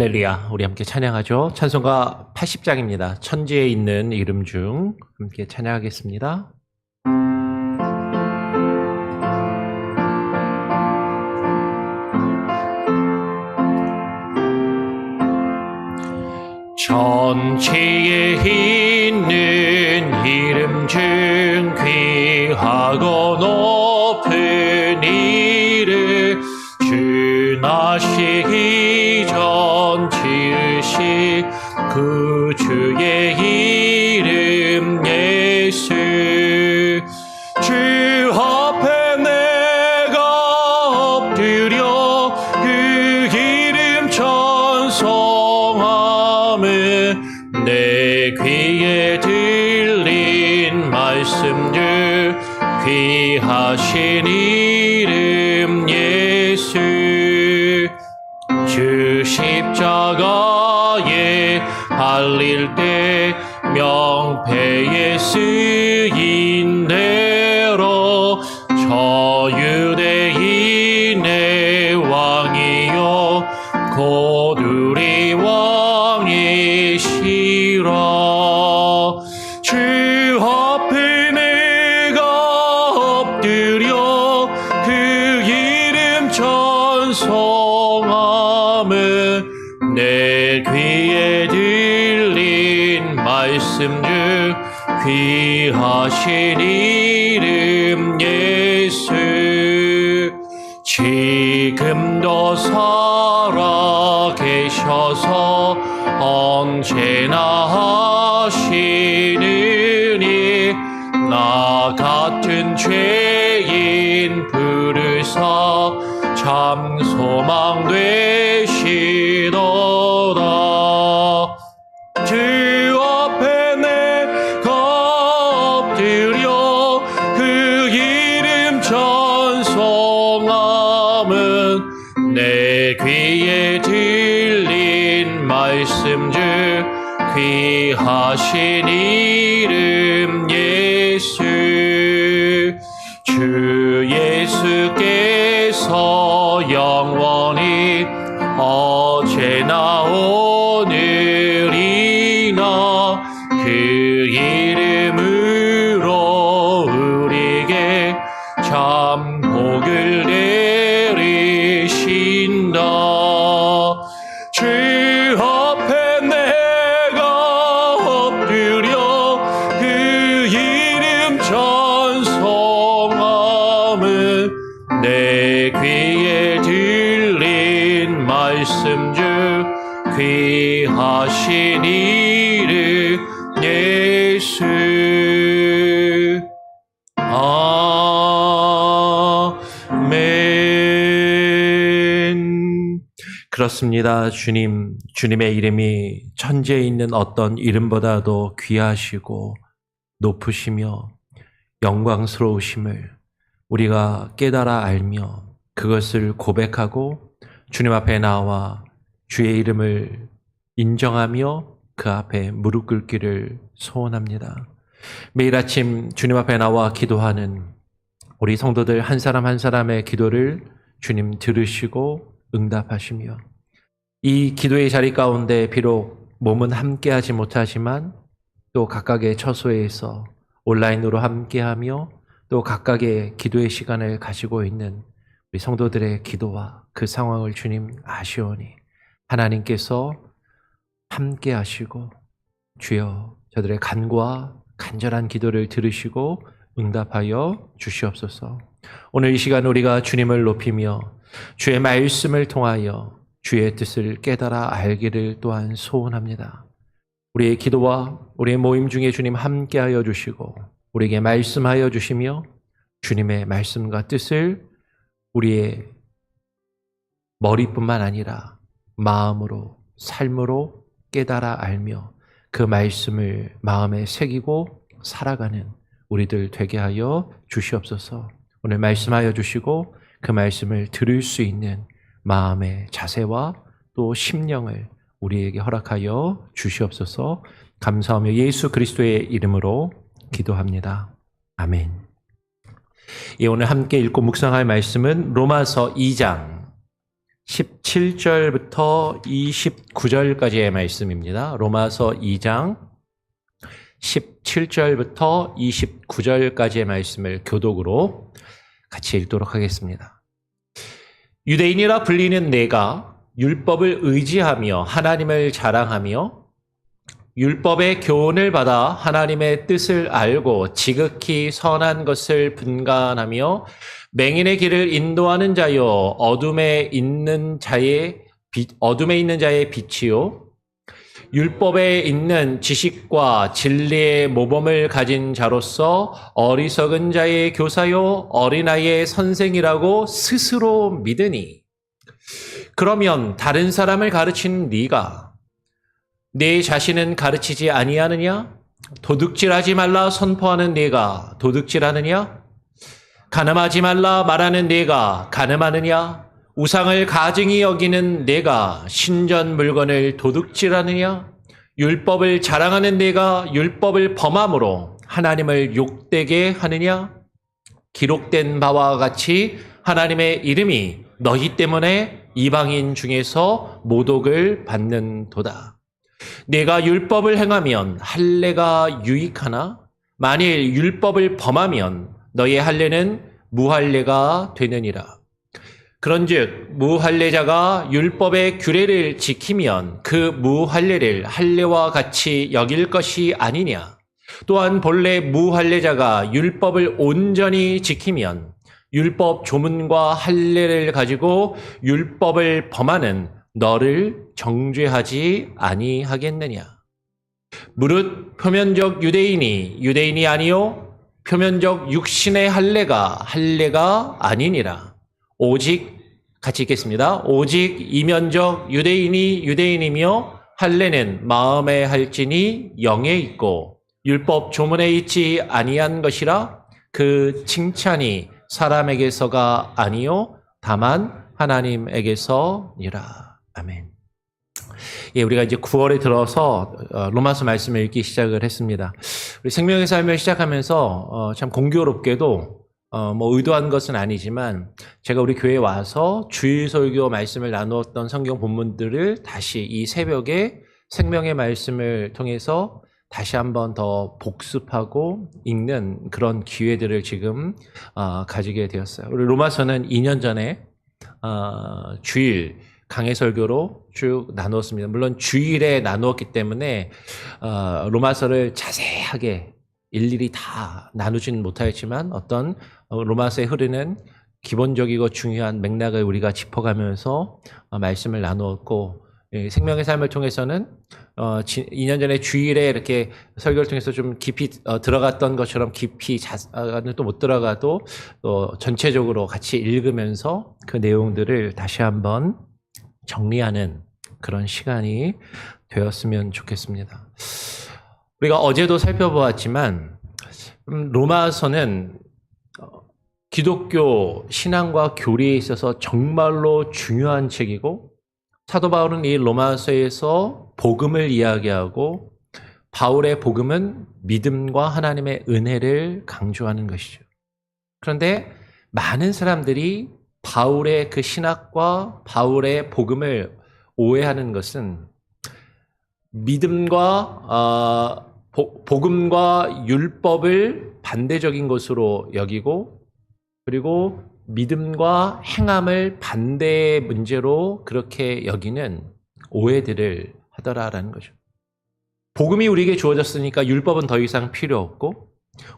할렐루야. 우리 함께 찬양하죠. 찬송가 80장입니다. 천지에 있는 이름 중 함께 찬양하겠습니다. 천지에 있는 이름 중 귀하고 높은 이름 주 나시기 전 지으신 구주의 이름 예수 주 앞에 내가 엎드려 그 이름 찬송하며 내 귀에 들린 말씀 중 귀하신 이름 예수 주 십자가에 달릴 때 명패에 쓰인 대로 저 유대인의 왕이요 곧 우리 왕이시라 주 앞에 내가 엎드려 그 이름 찬송하며 내 귀에 들린 말씀 중 귀하신 이름 예수 지금도 살아 계셔서 언제나 하시느니 나 같은 죄인 부르사 참 소망 되시도다 주 앞에 내가 엎드려 그 이름 찬송하면 내 귀에 들린 말씀 중 귀하신 이름 예수 주 예수께서 영원히 어제나 오늘이나 그 이름으로 우리에게 참 복을 내리신다 주 앞에 내가 엎드려 그 이름 찬송하며 내 귀에 들린 말씀 중 귀하신 이름 예수 아멘. 그렇습니다. 주님의 이름이 천지에 있는 어떤 이름보다도 귀하시고 높으시며 영광스러우심을 우리가 깨달아 알며 그것을 고백하고 주님 앞에 나와 주의 이름을 인정하며 그 앞에 무릎 꿇기를 소원합니다. 매일 아침 주님 앞에 나와 기도하는 우리 성도들 한 사람 한 사람의 기도를 주님 들으시고 응답하시며 이 기도의 자리 가운데 비록 몸은 함께하지 못하지만 또 각각의 처소에서 온라인으로 함께하며 또 각각의 기도의 시간을 가지고 있는 우리 성도들의 기도와 그 상황을 주님 아시오니 하나님께서 함께 하시고 주여 저들의 간구와 간절한 기도를 들으시고 응답하여 주시옵소서. 오늘 이 시간 우리가 주님을 높이며 주의 말씀을 통하여 주의 뜻을 깨달아 알기를 또한 소원합니다. 우리의 기도와 우리의 모임 중에 주님 함께하여 주시고 우리에게 말씀하여 주시며 주님의 말씀과 뜻을 우리의 머리뿐만 아니라 마음으로 삶으로 깨달아 알며 그 말씀을 마음에 새기고 살아가는 우리들 되게 하여 주시옵소서. 오늘 말씀하여 주시고 그 말씀을 들을 수 있는 마음의 자세와 또 심령을 우리에게 허락하여 주시옵소서. 감사하며 예수 그리스도의 이름으로 기도합니다. 아멘. 오늘 함께 읽고 묵상할 말씀은 로마서 2장 17절부터 29절까지의 말씀입니다. 로마서 2장 17절부터 29절까지의 말씀을 교독으로 같이 읽도록 하겠습니다. 유대인이라 불리는 내가 율법을 의지하며 하나님을 자랑하며 율법의 교훈을 받아 하나님의 뜻을 알고 지극히 선한 것을 분간하며 맹인의 길을 인도하는 자요 어둠에 있는 자의 빛이요 율법에 있는 지식과 진리의 모범을 가진 자로서 어리석은 자의 교사요 어린아이의 선생이라고 스스로 믿으니 그러면 다른 사람을 가르치는 네가 내 자신은 가르치지 아니하느냐? 도둑질하지 말라 선포하는 네가 도둑질하느냐? 간음하지 말라 말하는 네가 간음하느냐? 우상을 가증히 여기는 네가 신전 물건을 도둑질하느냐? 율법을 자랑하는 네가 율법을 범함으로 하나님을 욕되게 하느냐? 기록된 바와 같이 하나님의 이름이 너희 때문에 이방인 중에서 모독을 받는도다. 내가 율법을 행하면 할례가 유익하나 만일 율법을 범하면 너의 할례는 무할례가 되느니라. 그런즉 무할례자가 율법의 규례를 지키면 그 무할례를 할례와 같이 여길 것이 아니냐. 또한 본래 무할례자가 율법을 온전히 지키면 율법 조문과 할례를 가지고 율법을 범하는 너를 정죄하지 아니하겠느냐. 무릇 표면적 유대인이 아니요 표면적 육신의 할례가 아니니라. 오직 같이 읽겠습니다. 오직 이면적 유대인이 유대인이며 할례는 마음에 할지니 영에 있고 율법 조문에 있지 아니한 것이라. 그 칭찬이 사람에게서가 아니요 다만 하나님에게서니라. 아멘. 예, 우리가 이제 9월에 들어서 로마서 말씀을 읽기 시작을 했습니다. 우리 생명의 삶을 시작하면서 참 공교롭게도 뭐 의도한 것은 아니지만 제가 우리 교회에 와서 주일 설교 말씀을 나누었던 성경 본문들을 다시 이 새벽에 생명의 말씀을 통해서 다시 한번 더 복습하고 읽는 그런 기회들을 지금 가지게 되었어요. 우리 로마서는 2년 전에 주일 강해 설교로 쭉 나누었습니다. 물론 주일에 나누었기 때문에 로마서를 자세하게 일일이 다 나누지는 못하였지만 어떤 로마서에 흐르는 기본적이고 중요한 맥락을 우리가 짚어가면서 말씀을 나누었고 생명의 삶을 통해서는 2년 전에 주일에 이렇게 설교를 통해서 좀 깊이 들어갔던 것처럼 깊이 또 못 들어가도 또 전체적으로 같이 읽으면서 그 내용들을 다시 한번 정리하는 그런 시간이 되었으면 좋겠습니다. 우리가 어제도 살펴보았지만 로마서는 기독교 신앙과 교리에 있어서 정말로 중요한 책이고 사도 바울은 이 로마서에서 복음을 이야기하고 바울의 복음은 믿음과 하나님의 은혜를 강조하는 것이죠. 그런데 많은 사람들이 바울의 그 신학과 바울의 복음을 오해하는 것은 믿음과 복음과 율법을 반대적인 것으로 여기고 그리고 믿음과 행함을 반대의 문제로 그렇게 여기는 오해들을 하더라라는 거죠. 복음이 우리에게 주어졌으니까 율법은 더 이상 필요 없고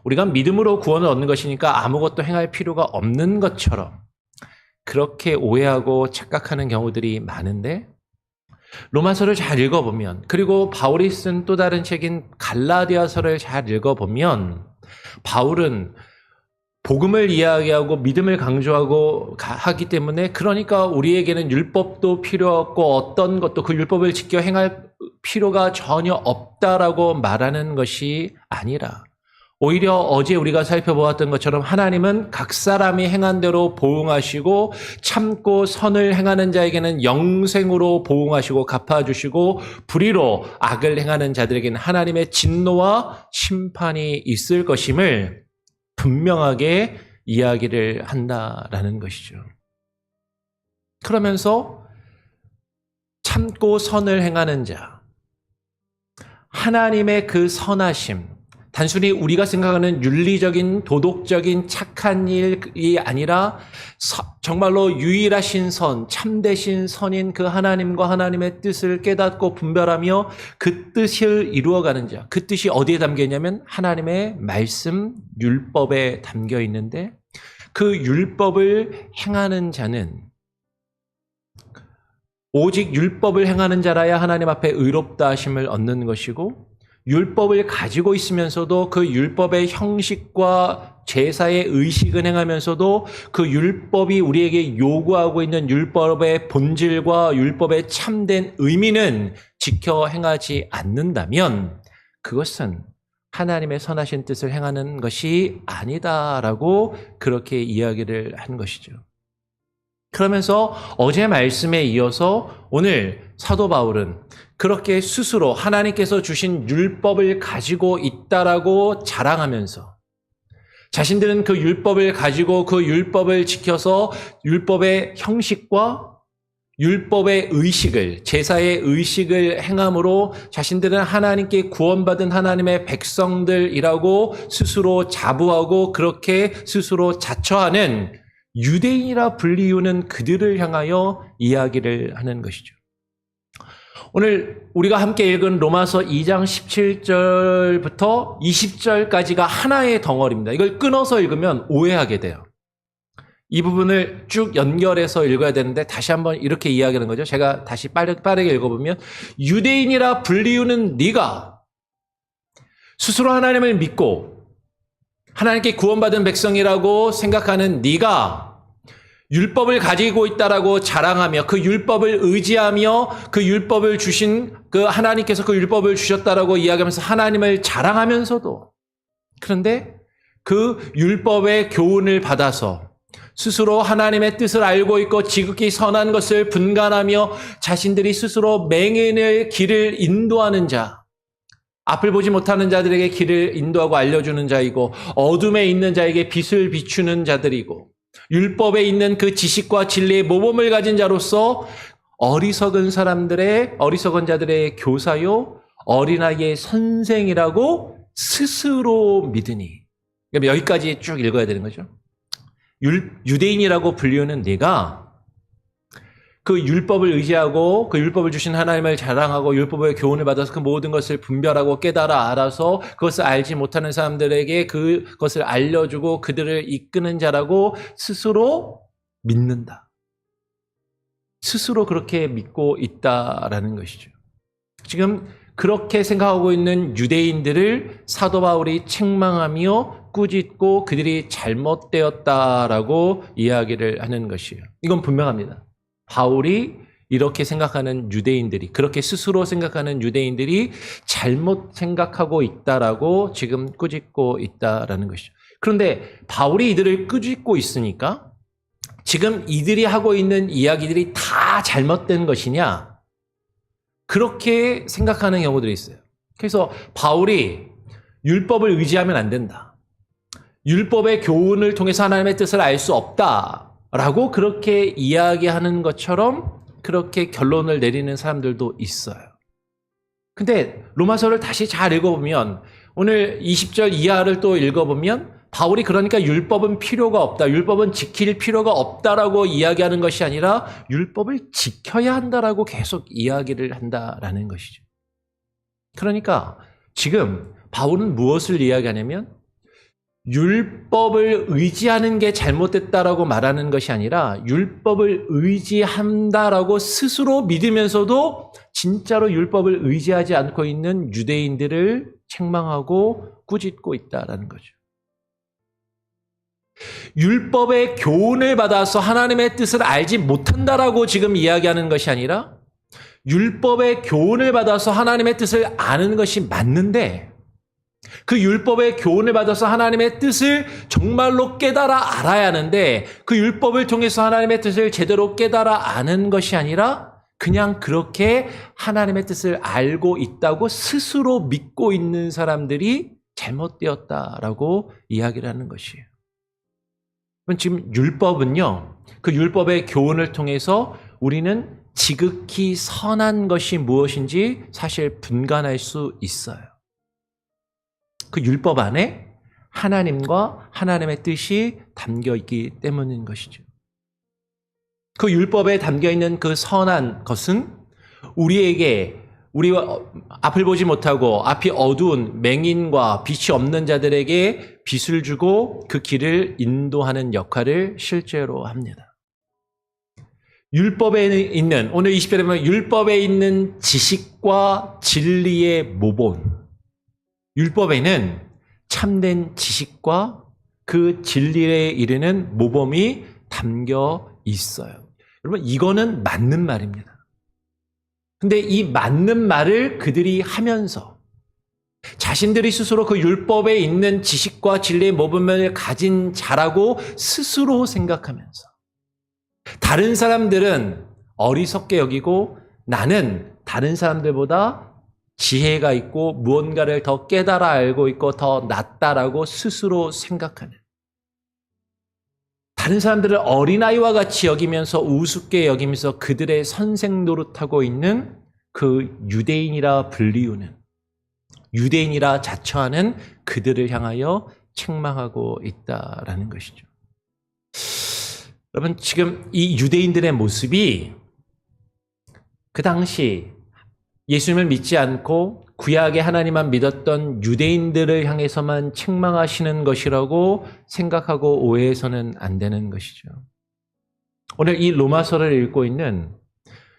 우리가 믿음으로 구원을 얻는 것이니까 아무것도 행할 필요가 없는 것처럼 그렇게 오해하고 착각하는 경우들이 많은데 로마서를 잘 읽어보면 그리고 바울이 쓴 또 다른 책인 갈라디아서를 잘 읽어보면 바울은 복음을 이야기하고 믿음을 강조하고 하기 때문에 그러니까 우리에게는 율법도 필요 없고 어떤 것도 그 율법을 지켜 행할 필요가 전혀 없다라고 말하는 것이 아니라 오히려 어제 우리가 살펴보았던 것처럼 하나님은 각 사람이 행한 대로 보응하시고 참고 선을 행하는 자에게는 영생으로 보응하시고 갚아주시고 불의로 악을 행하는 자들에게는 하나님의 진노와 심판이 있을 것임을 분명하게 이야기를 한다라는 것이죠. 그러면서 참고 선을 행하는 자. 하나님의 그 선하심, 단순히 우리가 생각하는 윤리적인 도덕적인 착한 일이 아니라 정말로 유일하신 선, 참되신 선인 그 하나님과 하나님의 뜻을 깨닫고 분별하며 그 뜻을 이루어가는 자. 그 뜻이 어디에 담겨 있냐면 하나님의 말씀, 율법에 담겨 있는데 그 율법을 행하는 자는 오직 율법을 행하는 자라야 하나님 앞에 의롭다 하심을 얻는 것이고 율법을 가지고 있으면서도 그 율법의 형식과 제사의 의식을 행하면서도 그 율법이 우리에게 요구하고 있는 율법의 본질과 율법의 참된 의미는 지켜 행하지 않는다면 그것은 하나님의 선하신 뜻을 행하는 것이 아니다라고 그렇게 이야기를 한 것이죠. 그러면서 어제 말씀에 이어서 오늘 사도 바울은 그렇게 스스로 하나님께서 주신 율법을 가지고 있다라고 자랑하면서 자신들은 그 율법을 가지고 그 율법을 지켜서 율법의 형식과 율법의 의식을, 제사의 의식을 행함으로 자신들은 하나님께 구원받은 하나님의 백성들이라고 스스로 자부하고 그렇게 스스로 자처하는 유대인이라 불리우는 그들을 향하여 이야기를 하는 것이죠. 오늘 우리가 함께 읽은 로마서 2장 17절부터 20절까지가 하나의 덩어리입니다. 이걸 끊어서 읽으면 오해하게 돼요. 이 부분을 쭉 연결해서 읽어야 되는데 다시 한번 이렇게 이야기하는 거죠. 제가 다시 빠르게 읽어보면 유대인이라 불리우는 네가 스스로 하나님을 믿고 하나님께 구원받은 백성이라고 생각하는 네가 율법을 가지고 있다라고 자랑하며 그 율법을 의지하며 그 율법을 주신 그 하나님께서 그 율법을 주셨다라고 이야기하면서 하나님을 자랑하면서도 그런데 그 율법의 교훈을 받아서 스스로 하나님의 뜻을 알고 있고 지극히 선한 것을 분간하며 자신들이 스스로 맹인의 길을 인도하는 자, 앞을 보지 못하는 자들에게 길을 인도하고 알려주는 자이고 어둠에 있는 자에게 빛을 비추는 자들이고 율법에 있는 그 지식과 진리의 모범을 가진 자로서 어리석은 자들의 교사요 어린아이의 선생이라고 스스로 믿으니. 그럼 여기까지 쭉 읽어야 되는 거죠. 유대인이라고 불리우는 네가 그 율법을 의지하고 그 율법을 주신 하나님을 자랑하고 율법의 교훈을 받아서 그 모든 것을 분별하고 깨달아 알아서 그것을 알지 못하는 사람들에게 그것을 알려주고 그들을 이끄는 자라고 스스로 믿는다. 스스로 그렇게 믿고 있다라는 것이죠. 지금 그렇게 생각하고 있는 유대인들을 사도 바울이 책망하며 꾸짖고 그들이 잘못되었다라고 이야기를 하는 것이에요. 이건 분명합니다. 바울이 이렇게 생각하는 유대인들이, 그렇게 스스로 생각하는 유대인들이 잘못 생각하고 있다라고 지금 꾸짖고 있다라는 것이죠. 그런데 바울이 이들을 꾸짖고 있으니까 지금 이들이 하고 있는 이야기들이 다 잘못된 것이냐? 그렇게 생각하는 경우들이 있어요. 그래서 바울이 율법을 의지하면 안 된다. 율법의 교훈을 통해서 하나님의 뜻을 알 수 없다라고 그렇게 이야기하는 것처럼 그렇게 결론을 내리는 사람들도 있어요. 근데 로마서를 다시 잘 읽어보면 오늘 20절 이하를 또 읽어보면 바울이 그러니까 율법은 필요가 없다. 율법은 지킬 필요가 없다라고 이야기하는 것이 아니라 율법을 지켜야 한다라고 계속 이야기를 한다라는 것이죠. 그러니까 지금 바울은 무엇을 이야기하냐면 율법을 의지하는 게 잘못됐다라고 말하는 것이 아니라 율법을 의지한다라고 스스로 믿으면서도 진짜로 율법을 의지하지 않고 있는 유대인들을 책망하고 꾸짖고 있다라는 거죠. 율법의 교훈을 받아서 하나님의 뜻을 알지 못한다라고 지금 이야기하는 것이 아니라 율법의 교훈을 받아서 하나님의 뜻을 아는 것이 맞는데 그 율법의 교훈을 받아서 하나님의 뜻을 정말로 깨달아 알아야 하는데 그 율법을 통해서 하나님의 뜻을 제대로 깨달아 아는 것이 아니라 그냥 그렇게 하나님의 뜻을 알고 있다고 스스로 믿고 있는 사람들이 잘못되었다라고 이야기를 하는 것이에요. 지금 율법은요, 그 율법의 교훈을 통해서 우리는 지극히 선한 것이 무엇인지 사실 분간할 수 있어요. 그 율법 안에 하나님과 하나님의 뜻이 담겨 있기 때문인 것이죠. 그 율법에 담겨 있는 그 선한 것은 우리와 앞을 보지 못하고 앞이 어두운 맹인과 빛이 없는 자들에게 빛을 주고 그 길을 인도하는 역할을 실제로 합니다. 율법에 있는, 오늘 20절에 보면 율법에 있는 지식과 진리의 모범. 율법에는 참된 지식과 그 진리에 이르는 모범이 담겨 있어요. 여러분, 이거는 맞는 말입니다. 근데 이 맞는 말을 그들이 하면서 자신들이 스스로 그 율법에 있는 지식과 진리의 모범을 가진 자라고 스스로 생각하면서 다른 사람들은 어리석게 여기고 나는 다른 사람들보다 지혜가 있고 무언가를 더 깨달아 알고 있고 더 낫다라고 스스로 생각하는, 다른 사람들을 어린아이와 같이 여기면서 우습게 여기면서 그들의 선생 노릇하고 있는 그 유대인이라 불리우는, 유대인이라 자처하는 그들을 향하여 책망하고 있다라는 것이죠. 여러분, 지금 이 유대인들의 모습이 그 당시 예수님을 믿지 않고 구약의 하나님만 믿었던 유대인들을 향해서만 책망하시는 것이라고 생각하고 오해해서는 안 되는 것이죠. 오늘 이 로마서를 읽고 있는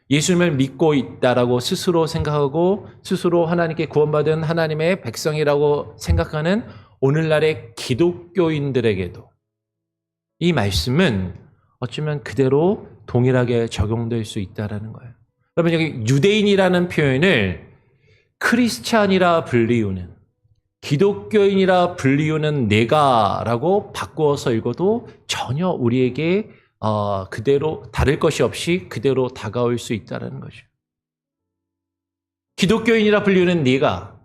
예수님을 믿고 있다라고 스스로 생각하고 스스로 하나님께 구원받은 하나님의 백성이라고 생각하는 오늘날의 기독교인들에게도 이 말씀은 어쩌면 그대로 동일하게 적용될 수 있다는 거예요. 여러분, 여기 유대인이라는 표현을 크리스찬이라 불리우는, 기독교인이라 불리우는 내가라고 바꾸어서 읽어도 전혀 우리에게 그대로 다를 것이 없이 그대로 다가올 수 있다는 거죠. 기독교인이라 불리우는 네가,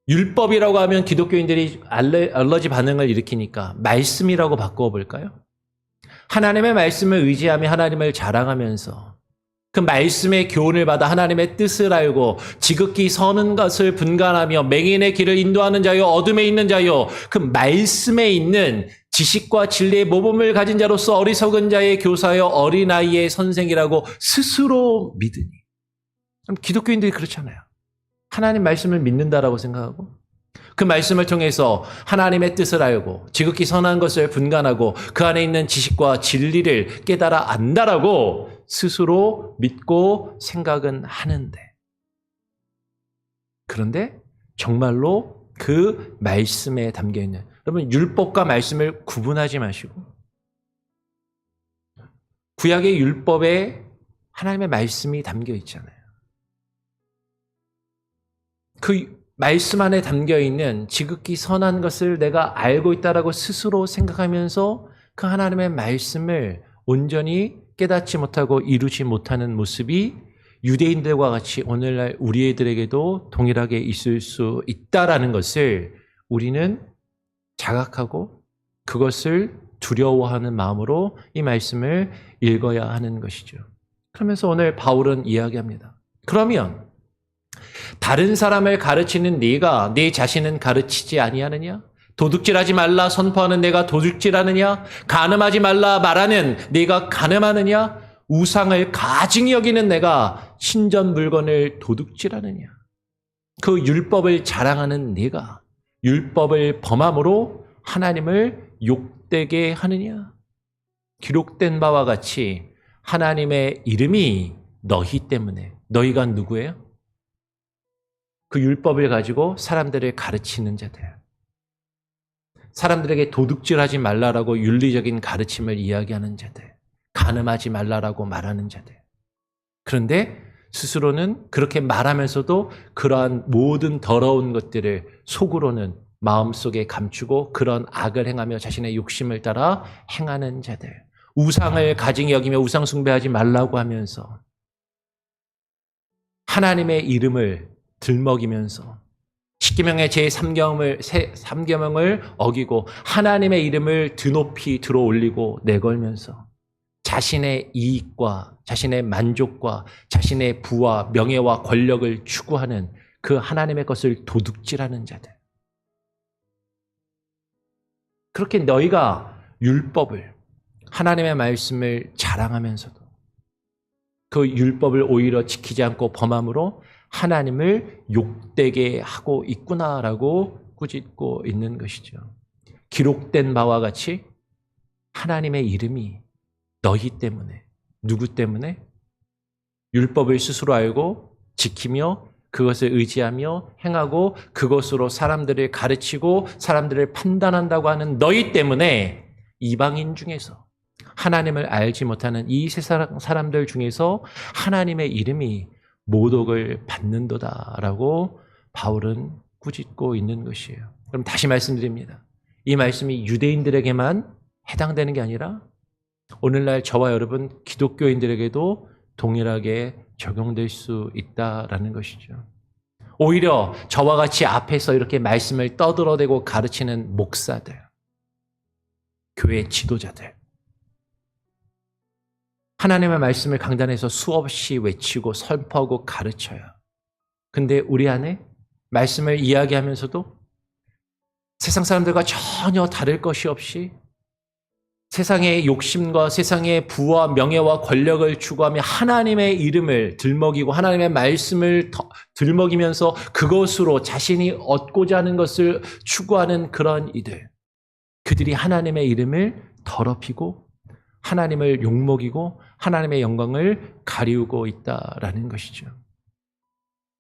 율법이라고 하면 기독교인들이 알러지 반응을 일으키니까 말씀이라고 바꾸어 볼까요? 하나님의 말씀을 의지하며 하나님을 자랑하면서 그 말씀의 교훈을 받아 하나님의 뜻을 알고 지극히 선한 것을 분간하며 맹인의 길을 인도하는 자요, 어둠에 있는 자요, 그 말씀에 있는 지식과 진리의 모범을 가진 자로서 어리석은 자의 교사여 어린아이의 선생이라고 스스로 믿으니. 그럼 기독교인들이 그렇잖아요. 하나님 말씀을 믿는다라고 생각하고 그 말씀을 통해서 하나님의 뜻을 알고 지극히 선한 것을 분간하고 그 안에 있는 지식과 진리를 깨달아 안다라고 스스로 믿고 생각은 하는데, 그런데 정말로 그 말씀에 담겨있는, 여러분, 율법과 말씀을 구분하지 마시고 구약의 율법에 하나님의 말씀이 담겨 있잖아요. 그 말씀 안에 담겨있는 지극히 선한 것을 내가 알고 있다라고 스스로 생각하면서 그 하나님의 말씀을 온전히 깨닫지 못하고 이루지 못하는 모습이 유대인들과 같이 오늘날 우리 애들에게도 동일하게 있을 수 있다라는 것을 우리는 자각하고 그것을 두려워하는 마음으로 이 말씀을 읽어야 하는 것이죠. 그러면서 오늘 바울은 이야기합니다. 그러면 다른 사람을 가르치는 네가 네 자신은 가르치지 아니하느냐? 도둑질하지 말라 선포하는 내가 도둑질하느냐? 간음하지 말라 말하는 네가 간음하느냐? 우상을 가증히 여기는 내가 신전 물건을 도둑질하느냐? 그 율법을 자랑하는 네가 율법을 범함으로 하나님을 욕되게 하느냐? 기록된 바와 같이 하나님의 이름이 너희 때문에, 너희가 누구예요? 그 율법을 가지고 사람들을 가르치는 자들, 사람들에게 도둑질하지 말라라고 윤리적인 가르침을 이야기하는 자들, 간음하지 말라라고 말하는 자들. 그런데 스스로는 그렇게 말하면서도 그러한 모든 더러운 것들을 속으로는 마음속에 감추고 그런 악을 행하며 자신의 욕심을 따라 행하는 자들, 우상을 가증히 여기며 우상 숭배하지 말라고 하면서 하나님의 이름을 들먹이면서 십계명의 제3계명을 어기고 하나님의 이름을 드높이 들어올리고 내걸면서 자신의 이익과 자신의 만족과 자신의 부와 명예와 권력을 추구하는 그 하나님의 것을 도둑질하는 자들. 그렇게 너희가 율법을, 하나님의 말씀을 자랑하면서도 그 율법을 오히려 지키지 않고 범함으로 하나님을 욕되게 하고 있구나라고 꾸짖고 있는 것이죠. 기록된 바와 같이 하나님의 이름이 너희 때문에, 누구 때문에? 율법을 스스로 알고 지키며 그것을 의지하며 행하고 그것으로 사람들을 가르치고 사람들을 판단한다고 하는 너희 때문에 이방인 중에서, 하나님을 알지 못하는 이 세상 사람들 중에서 하나님의 이름이 모독을 받는도다라고 바울은 꾸짖고 있는 것이에요. 그럼 다시 말씀드립니다. 이 말씀이 유대인들에게만 해당되는 게 아니라 오늘날 저와 여러분 기독교인들에게도 동일하게 적용될 수 있다라는 것이죠. 오히려 저와 같이 앞에서 이렇게 말씀을 떠들어대고 가르치는 목사들, 교회 지도자들, 하나님의 말씀을 강단에서 수없이 외치고 선포하고 가르쳐요. 근데 우리 안에 말씀을 이야기하면서도 세상 사람들과 전혀 다를 것이 없이 세상의 욕심과 세상의 부와 명예와 권력을 추구하며 하나님의 이름을 들먹이고 하나님의 말씀을 들먹이면서 그것으로 자신이 얻고자 하는 것을 추구하는 그런 이들. 그들이 하나님의 이름을 더럽히고 하나님을 욕먹이고 하나님의 영광을 가리우고 있다라는 것이죠.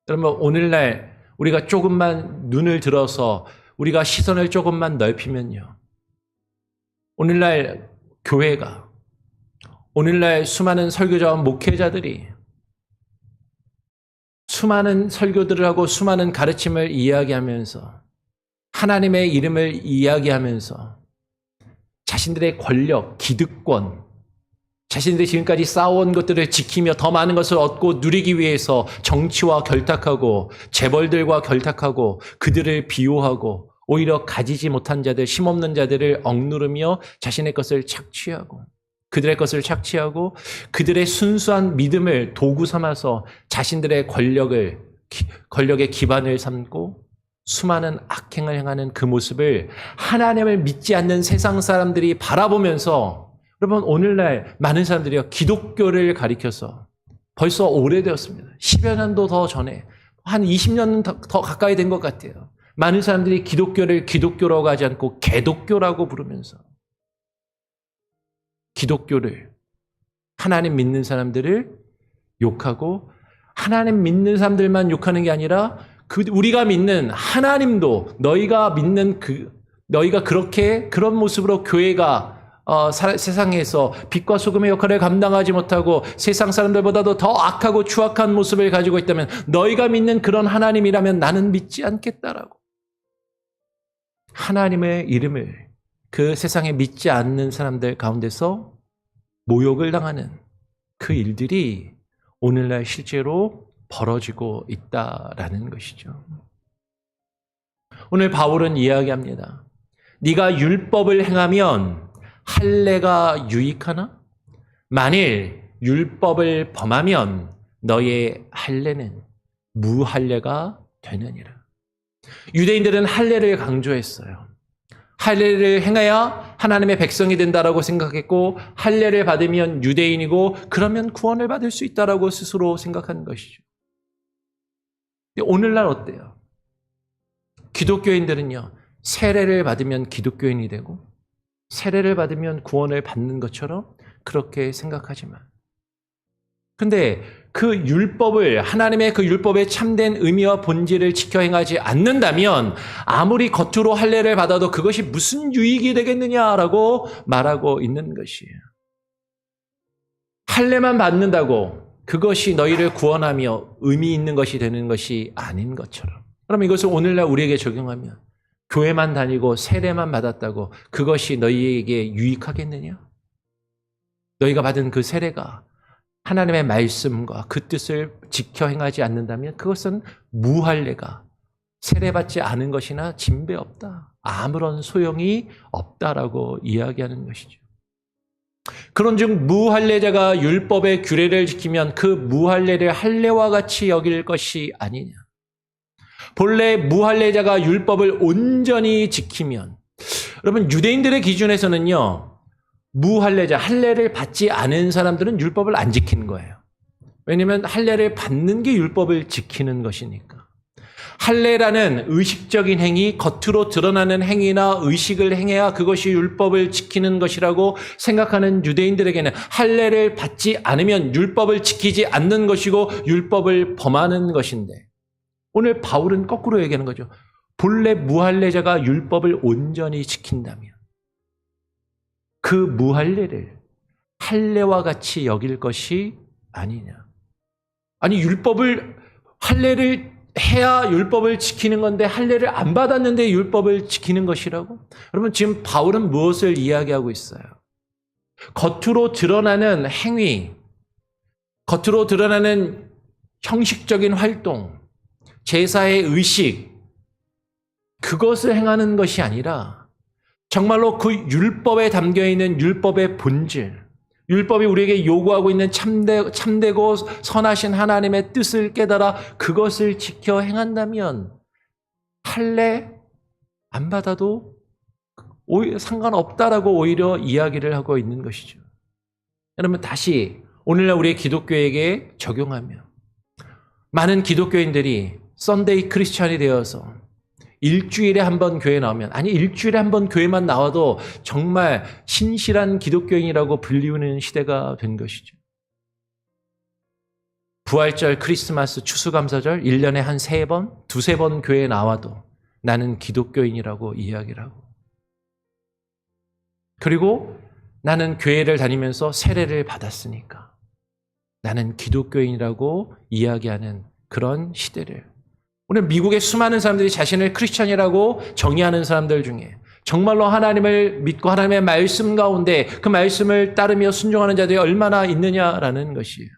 여러분, 오늘날 우리가 조금만 눈을 들어서 우리가 시선을 조금만 넓히면요. 오늘날 교회가, 오늘날 수많은 설교자와 목회자들이 수많은 설교들을 하고 수많은 가르침을 이야기하면서 하나님의 이름을 이야기하면서 자신들의 권력, 기득권, 자신들이 지금까지 쌓아온 것들을 지키며 더 많은 것을 얻고 누리기 위해서 정치와 결탁하고 재벌들과 결탁하고 그들을 비호하고 오히려 가지지 못한 자들, 힘없는 자들을 억누르며 자신의 것을 착취하고 그들의 것을 착취하고 그들의 순수한 믿음을 도구 삼아서 자신들의 권력의 기반을 삼고 수많은 악행을 행하는 그 모습을 하나님을 믿지 않는 세상 사람들이 바라보면서, 여러분, 오늘날 많은 사람들이요, 기독교를 가리켜서 벌써 오래되었습니다. 10여 년도 더 전에, 한 20년 더 가까이 된 것 같아요. 많은 사람들이 기독교를 기독교라고 하지 않고 개독교라고 부르면서 기독교를, 하나님 믿는 사람들을 욕하고 하나님 믿는 사람들만 욕하는 게 아니라 우리가 믿는 하나님도 너희가 그렇게 그런 모습으로 교회가 세상에서 빛과 소금의 역할을 감당하지 못하고 세상 사람들보다도 더 악하고 추악한 모습을 가지고 있다면 너희가 믿는 그런 하나님이라면 나는 믿지 않겠다라고 하나님의 이름을 그 세상에 믿지 않는 사람들 가운데서 모욕을 당하는 그 일들이 오늘날 실제로 벌어지고 있다라는 것이죠. 오늘 바울은 이야기합니다. 네가 율법을 행하면 할례가 유익하나? 만일 율법을 범하면 너의 할례는 무할례가 되느니라. 유대인들은 할례를 강조했어요. 할례를 행해야 하나님의 백성이 된다라고 생각했고 할례를 받으면 유대인이고 그러면 구원을 받을 수 있다라고 스스로 생각한 것이죠. 오늘날 어때요? 기독교인들은요, 세례를 받으면 기독교인이 되고 세례를 받으면 구원을 받는 것처럼 그렇게 생각하지만, 근데 그 율법을, 하나님의 그 율법의 참된 의미와 본질을 지켜 행하지 않는다면 아무리 겉으로 할례를 받아도 그것이 무슨 유익이 되겠느냐라고 말하고 있는 것이에요. 할례만 받는다고 그것이 너희를 구원하며 의미 있는 것이 되는 것이 아닌 것처럼. 그럼 이것을 오늘날 우리에게 적용하면 교회만 다니고 세례만 받았다고 그것이 너희에게 유익하겠느냐? 너희가 받은 그 세례가 하나님의 말씀과 그 뜻을 지켜 행하지 않는다면 그것은 무할례가, 세례받지 않은 것이나 진배 없다, 아무런 소용이 없다라고 이야기하는 것이죠. 그런즉 무할례자가 율법의 규례를 지키면 그 무할례를 할례와 같이 여길 것이 아니냐. 본래 무할례자가 율법을 온전히 지키면, 여러분 유대인들의 기준에서는요, 무할례자, 할례를 받지 않은 사람들은 율법을 안 지키는 거예요. 왜냐하면 할례를 받는 게 율법을 지키는 것이니까. 할례라는 의식적인 행위, 겉으로 드러나는 행위나 의식을 행해야 그것이 율법을 지키는 것이라고 생각하는 유대인들에게는 할례를 받지 않으면 율법을 지키지 않는 것이고 율법을 범하는 것인데, 오늘 바울은 거꾸로 얘기하는 거죠. 본래 무할례자가 율법을 온전히 지킨다면 그 무할례를 할례와 같이 여길 것이 아니냐. 아니, 할례를 해야 율법을 지키는 건데 할례를 안 받았는데 율법을 지키는 것이라고? 여러분, 지금 바울은 무엇을 이야기하고 있어요? 겉으로 드러나는 행위, 겉으로 드러나는 형식적인 활동, 제사의 의식, 그것을 행하는 것이 아니라 정말로 그 율법에 담겨있는 율법의 본질, 율법이 우리에게 요구하고 있는 참되고 선하신 하나님의 뜻을 깨달아 그것을 지켜 행한다면 할례 안 받아도 오히려 상관없다라고 오히려 이야기를 하고 있는 것이죠. 여러분, 다시 오늘날 우리의 기독교에게 적용하면 많은 기독교인들이 썬데이 크리스찬이 되어서 일주일에 한 번 교회 나오면, 아니 일주일에 한 번 교회만 나와도 정말 신실한 기독교인이라고 불리우는 시대가 된 것이죠. 부활절, 크리스마스, 추수감사절 1년에 한 3번, 2-3번 교회에 나와도 나는 기독교인이라고 이야기를 하고, 그리고 나는 교회를 다니면서 세례를 받았으니까 나는 기독교인이라고 이야기하는 그런 시대를, 오늘 미국의 수많은 사람들이 자신을 크리스천이라고 정의하는 사람들 중에 정말로 하나님을 믿고 하나님의 말씀 가운데 그 말씀을 따르며 순종하는 자들이 얼마나 있느냐라는 것이에요.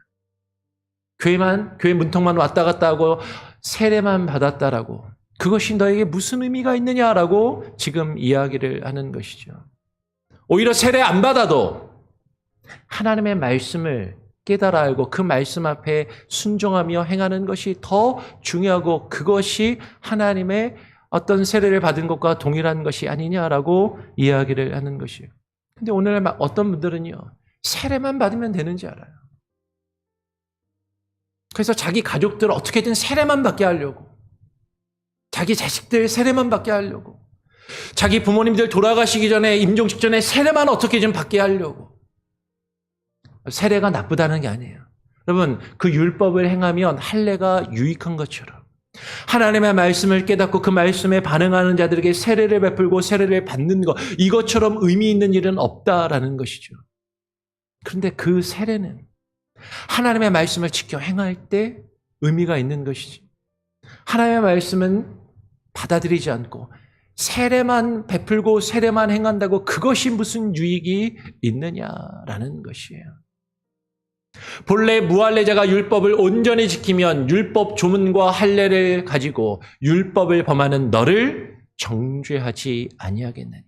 교회 문턱만 왔다 갔다 하고 세례만 받았다라고, 그것이 너에게 무슨 의미가 있느냐라고 지금 이야기를 하는 것이죠. 오히려 세례 안 받아도 하나님의 말씀을 깨달아 알고 그 말씀 앞에 순종하며 행하는 것이 더 중요하고 그것이 하나님의 어떤 세례를 받은 것과 동일한 것이 아니냐라고 이야기를 하는 것이에요. 근데 오늘 어떤 분들은요, 세례만 받으면 되는지 알아요. 그래서 자기 가족들 어떻게든 세례만 받게 하려고, 자기 자식들 세례만 받게 하려고, 자기 부모님들 돌아가시기 전에 임종 직전에 세례만 어떻게 좀 받게 하려고. 세례가 나쁘다는 게 아니에요. 여러분, 그 율법을 행하면 할례가 유익한 것처럼 하나님의 말씀을 깨닫고 그 말씀에 반응하는 자들에게 세례를 베풀고 세례를 받는 것, 이것처럼 의미 있는 일은 없다라는 것이죠. 그런데 그 세례는 하나님의 말씀을 지켜 행할 때 의미가 있는 것이지, 하나님의 말씀은 받아들이지 않고 세례만 베풀고 세례만 행한다고 그것이 무슨 유익이 있느냐라는 것이에요. 본래 무할례자가 율법을 온전히 지키면 율법 조문과 할례를 가지고 율법을 범하는 너를 정죄하지 아니하겠느냐.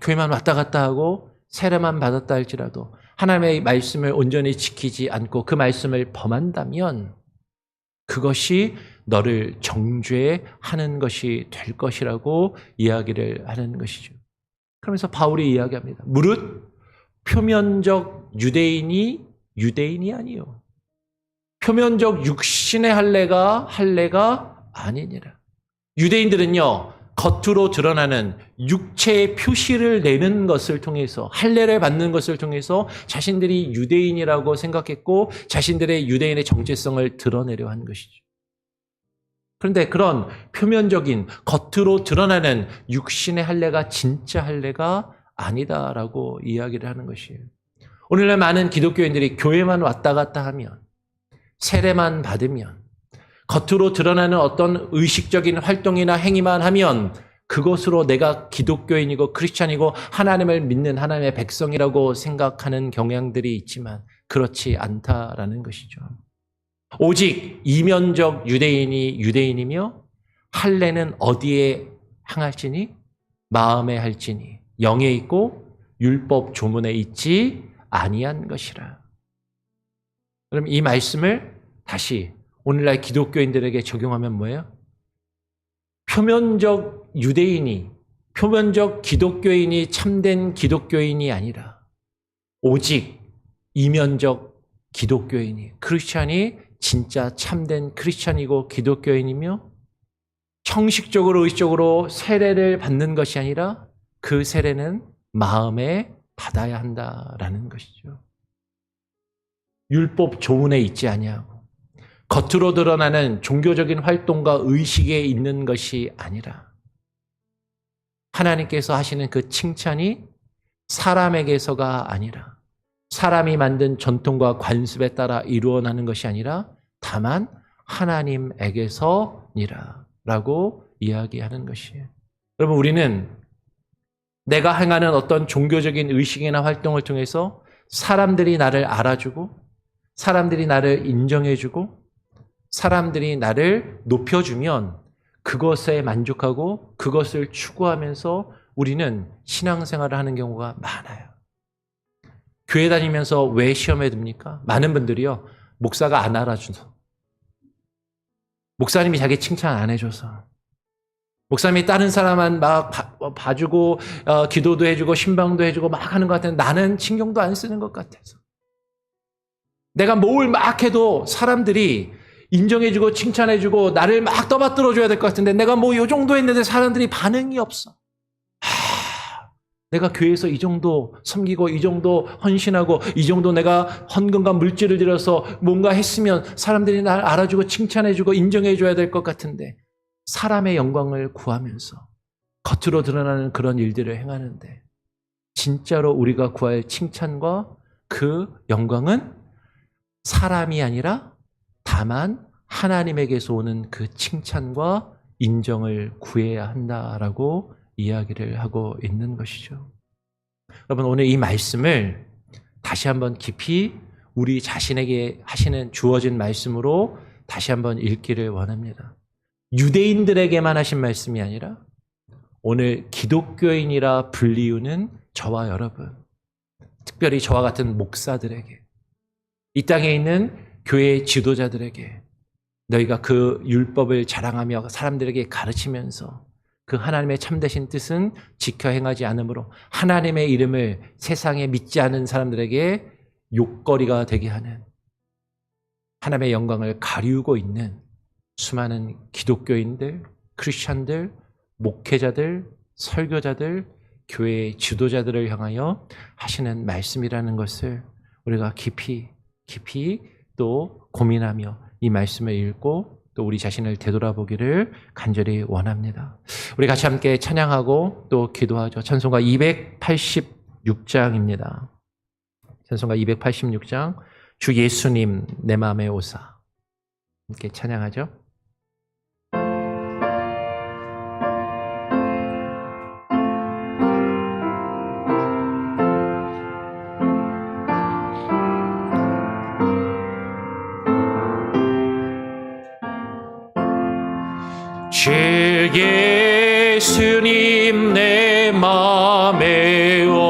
교회만 왔다 갔다 하고 세례만 받았다 할지라도 하나님의 말씀을 온전히 지키지 않고 그 말씀을 범한다면 그것이 너를 정죄하는 것이 될 것이라고 이야기를 하는 것이죠. 그러면서 바울이 이야기합니다. 무릇 표면적 유대인이 아니요, 표면적 육신의 할례가 아니니라. 유대인들은요, 겉으로 드러나는 육체의 표시를 내는 것을 통해서, 할례를 받는 것을 통해서 자신들이 유대인이라고 생각했고 자신들의 유대인의 정체성을 드러내려 한 것이죠. 그런데 그런 표면적인 겉으로 드러나는 육신의 할례가 진짜 할례가 아니다라고 이야기를 하는 것이에요. 오늘날 많은 기독교인들이 교회만 왔다 갔다 하면, 세례만 받으면, 겉으로 드러나는 어떤 의식적인 활동이나 행위만 하면 그것으로 내가 기독교인이고 크리스찬이고 하나님을 믿는 하나님의 백성이라고 생각하는 경향들이 있지만 그렇지 않다라는 것이죠. 오직 이면적 유대인이 유대인이며 할례는 어디에 행할지니 마음에 할지니 영에 있고 율법 조문에 있지 아니한 것이라. 그럼 이 말씀을 다시 오늘날 기독교인들에게 적용하면 뭐예요? 표면적 유대인이, 표면적 기독교인이 참된 기독교인이 아니라 오직 이면적 기독교인이, 크리스찬이 진짜 참된 크리스찬이고 기독교인이며 형식적으로 의식적으로 세례를 받는 것이 아니라 그 세례는 마음에 받아야 한다라는 것이죠. 율법 조문에 있지 아니하고 겉으로 드러나는 종교적인 활동과 의식에 있는 것이 아니라 하나님께서 하시는 그 칭찬이 사람에게서가 아니라 사람이 만든 전통과 관습에 따라 이루어나는 것이 아니라 다만 하나님에게서니라 라고 이야기하는 것이에요. 여러분, 우리는 내가 행하는 어떤 종교적인 의식이나 활동을 통해서 사람들이 나를 알아주고 사람들이 나를 인정해주고 사람들이 나를 높여주면 그것에 만족하고 그것을 추구하면서 우리는 신앙생활을 하는 경우가 많아요. 교회 다니면서 왜 시험에 듭니까? 많은 분들이요, 목사가 안 알아줘서, 목사님이 자기 칭찬 안 해줘서, 목사님이 다른 사람만 막 봐주고 기도도 해주고 신방도 해주고 막 하는 것 같은데 나는 신경도 안 쓰는 것 같아서, 내가 뭘 막 해도 사람들이 인정해주고 칭찬해주고 나를 막 떠받들어줘야 될 것 같은데 내가 뭐 이 정도 했는데 사람들이 반응이 없어. 내가 교회에서 이 정도 섬기고 이 정도 헌신하고 이 정도 내가 헌금과 물질을 들여서 뭔가 했으면 사람들이 날 알아주고 칭찬해주고 인정해줘야 될 것 같은데 사람의 영광을 구하면서 겉으로 드러나는 그런 일들을 행하는데 진짜로 우리가 구할 칭찬과 그 영광은 사람이 아니라 다만 하나님에게서 오는 그 칭찬과 인정을 구해야 한다라고 이야기를 하고 있는 것이죠. 여러분, 오늘 이 말씀을 다시 한번 깊이 우리 자신에게 하시는 주어진 말씀으로 다시 한번 읽기를 원합니다. 유대인들에게만 하신 말씀이 아니라 오늘 기독교인이라 불리우는 저와 여러분, 특별히 저와 같은 목사들에게, 이 땅에 있는 교회 지도자들에게 너희가 그 율법을 자랑하며 사람들에게 가르치면서 그 하나님의 참되신 뜻은 지켜 행하지 않으므로 하나님의 이름을 세상에 믿지 않은 사람들에게 욕거리가 되게 하는, 하나님의 영광을 가리우고 있는 수많은 기독교인들, 크리스찬들, 목회자들, 설교자들, 교회의 지도자들을 향하여 하시는 말씀이라는 것을 우리가 깊이 또 고민하며 이 말씀을 읽고 또 우리 자신을 되돌아보기를 간절히 원합니다. 우리 같이 함께 찬양하고 또 기도하죠. 찬송가 286장입니다. 찬송가 286장, 주 예수님 내 마음에 오사. 함께 찬양하죠. 주 예수님 내 맘에 오사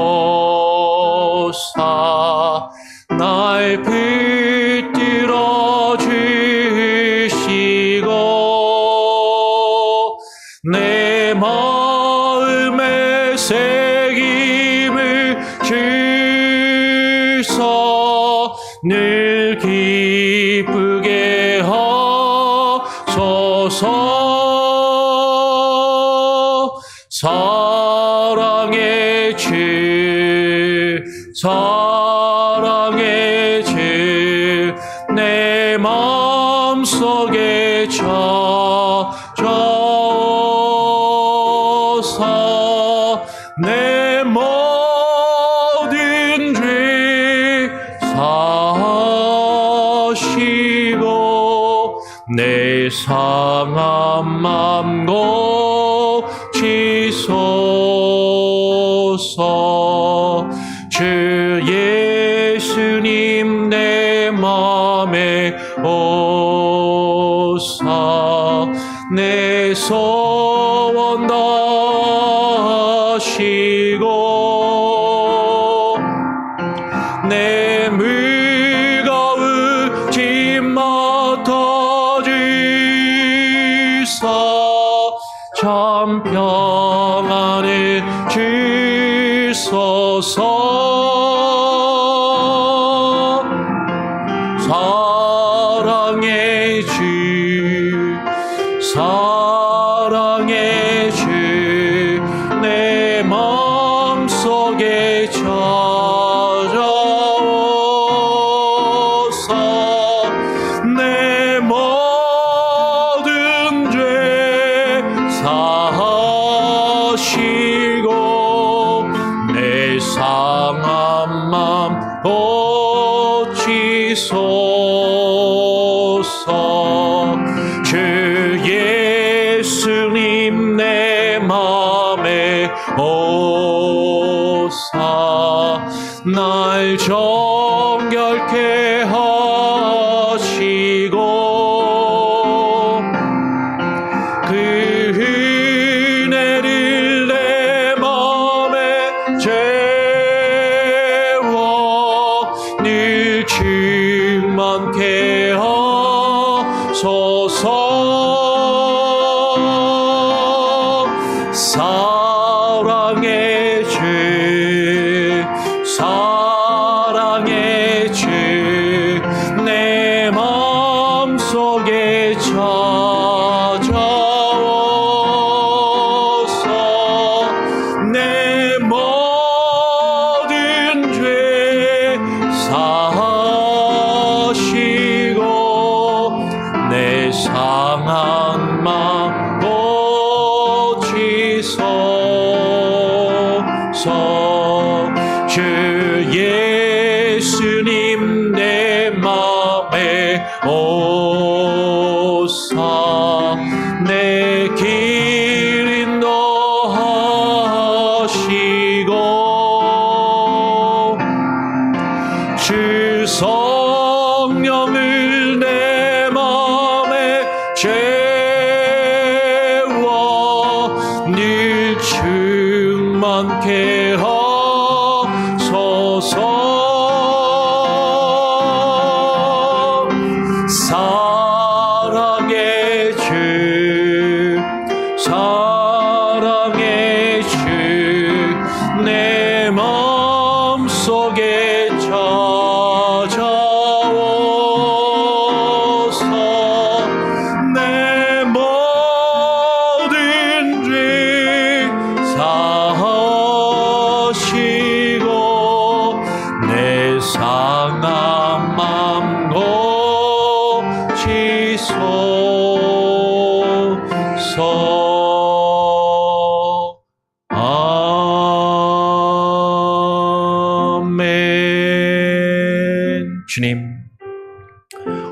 날 붙들어 주시고 내 마음에 새김을 주소 늘 기쁘게 하소서. 사랑의 주, 사랑의 주, 내 마음속에 찾아오사 내 모든 죄 사시고 내 상한 맘 고치소서. 주 예수님 내 맘에 오사 내 소원 다하시고 주옵소서. 사랑의 주, 사랑의 주, 내 마음속에 찾아오소. 내 모든 죄 사하시고 내 상한 맘 고치소서. 주 예수님 내 맘에 오사 날 정결케 하시고 그 은혜를 내 맘에 채워 늘 충만케 하소서. 사랑의 주, 사랑의 주, 내 마음속에 찾아오소. 내 모든 죄 사하시고 내 상한 맘 고치소서. 주 예수님 내 맘에 오사 내 길 인도하시고 주 성령을 내 맘에 채워 늘 충만케 하소서. 사랑의 주, 사랑의 주, 내 마음속에 찾아오소. 내 모든 죄 사하시고 내 상한 맘 고치소서. 아멘. 주님,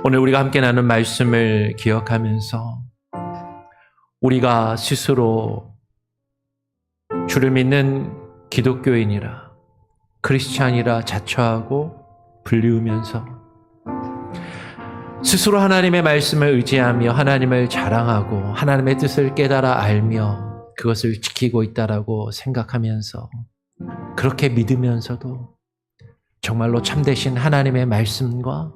오늘 우리가 함께 나눈 말씀을 기억하면서 우리가 스스로 주를 믿는 기독교인이라 크리스찬이라 자처하고 불리우면서 스스로 하나님의 말씀을 의지하며 하나님을 자랑하고 하나님의 뜻을 깨달아 알며 그것을 지키고 있다라고 생각하면서 그렇게 믿으면서도 정말로 참되신 하나님의 말씀과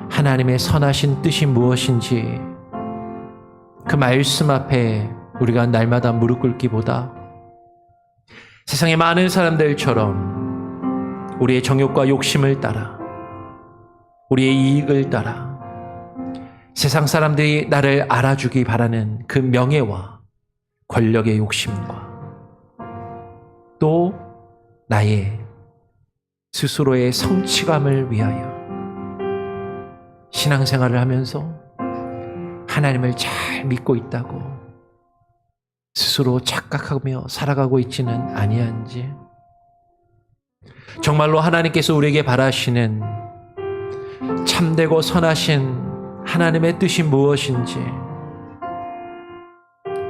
하나님의 선하신 뜻이 무엇인지 그 말씀 앞에 우리가 날마다 무릎 꿇기보다 세상의 많은 사람들처럼 우리의 정욕과 욕심을 따라 우리의 이익을 따라 세상 사람들이 나를 알아주기 바라는 그 명예와 권력의 욕심과 또 나의 스스로의 성취감을 위하여 신앙생활을 하면서 하나님을 잘 믿고 있다고 스스로 착각하며 살아가고 있지는 아니한지, 정말로 하나님께서 우리에게 바라시는 참되고 선하신 하나님의 뜻이 무엇인지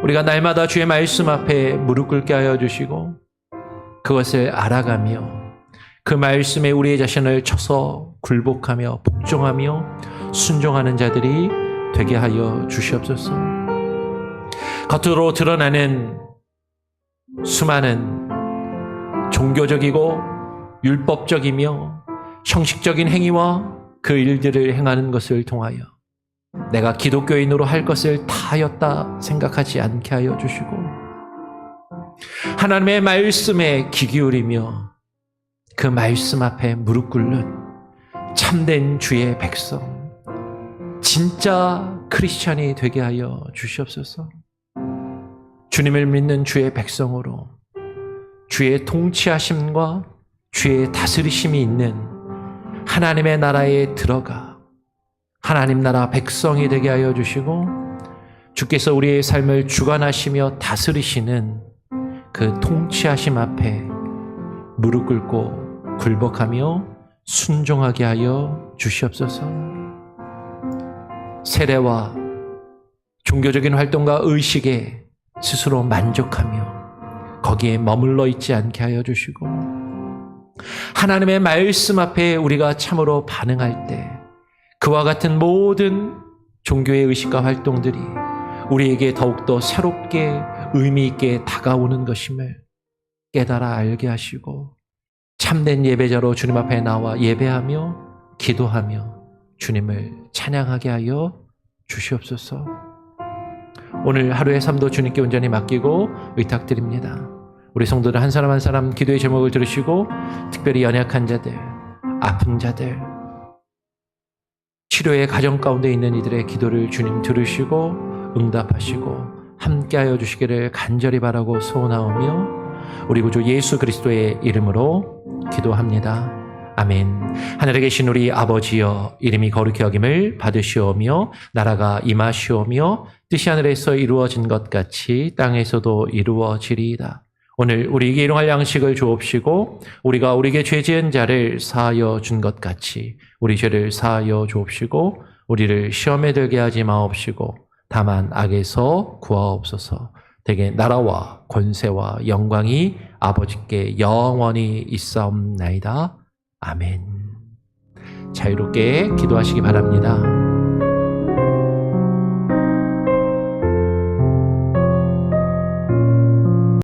우리가 날마다 주의 말씀 앞에 무릎 꿇게 하여 주시고 그것을 알아가며 그 말씀에 우리의 자신을 쳐서 굴복하며 복종하며 순종하는 자들이 되게 하여 주시옵소서. 겉으로 드러나는 수많은 종교적이고 율법적이며 형식적인 행위와 그 일들을 행하는 것을 통하여 내가 기독교인으로 할 것을 다 하였다 생각하지 않게 하여 주시고, 하나님의 말씀에 귀 기울이며 그 말씀 앞에 무릎 꿇는 참된 주의 백성, 진짜 크리스찬이 되게 하여 주시옵소서. 주님을 믿는 주의 백성으로 주의 통치하심과 주의 다스리심이 있는 하나님의 나라에 들어가 하나님 나라 백성이 되게 하여 주시고, 주께서 우리의 삶을 주관하시며 다스리시는 그 통치하심 앞에 무릎 꿇고 굴복하며 순종하게 하여 주시옵소서. 세례와 종교적인 활동과 의식에 스스로 만족하며 거기에 머물러 있지 않게 하여 주시고, 하나님의 말씀 앞에 우리가 참으로 반응할 때 그와 같은 모든 종교의 의식과 활동들이 우리에게 더욱더 새롭게 의미 있게 다가오는 것임을 깨달아 알게 하시고, 참된 예배자로 주님 앞에 나와 예배하며 기도하며 주님을 찬양하게 하여 주시옵소서. 오늘 하루의 삶도 주님께 온전히 맡기고 의탁드립니다. 우리 성도들 한 사람 한 사람 기도의 제목을 들으시고, 특별히 연약한 자들, 아픈 자들, 치료의 가정 가운데 있는 이들의 기도를 주님 들으시고 응답하시고 함께하여 주시기를 간절히 바라고 소원하오며 우리 구주 예수 그리스도의 이름으로 기도합니다. 아멘. 하늘에 계신 우리 아버지여, 이름이 거룩히 여김을 받으시오며 나라가 임하시오며 뜻이 하늘에서 이루어진 것 같이 땅에서도 이루어지리이다. 오늘 우리에게 일용할 양식을 주옵시고 우리가 우리에게 죄 지은 자를 사하여 준 것 같이 우리 죄를 사하여 주옵시고 우리를 시험에 들게 하지 마옵시고 다만 악에서 구하옵소서. 대개 나라와 권세와 영광이 아버지께 영원히 있사옵나이다. 아멘. 자유롭게 기도하시기 바랍니다.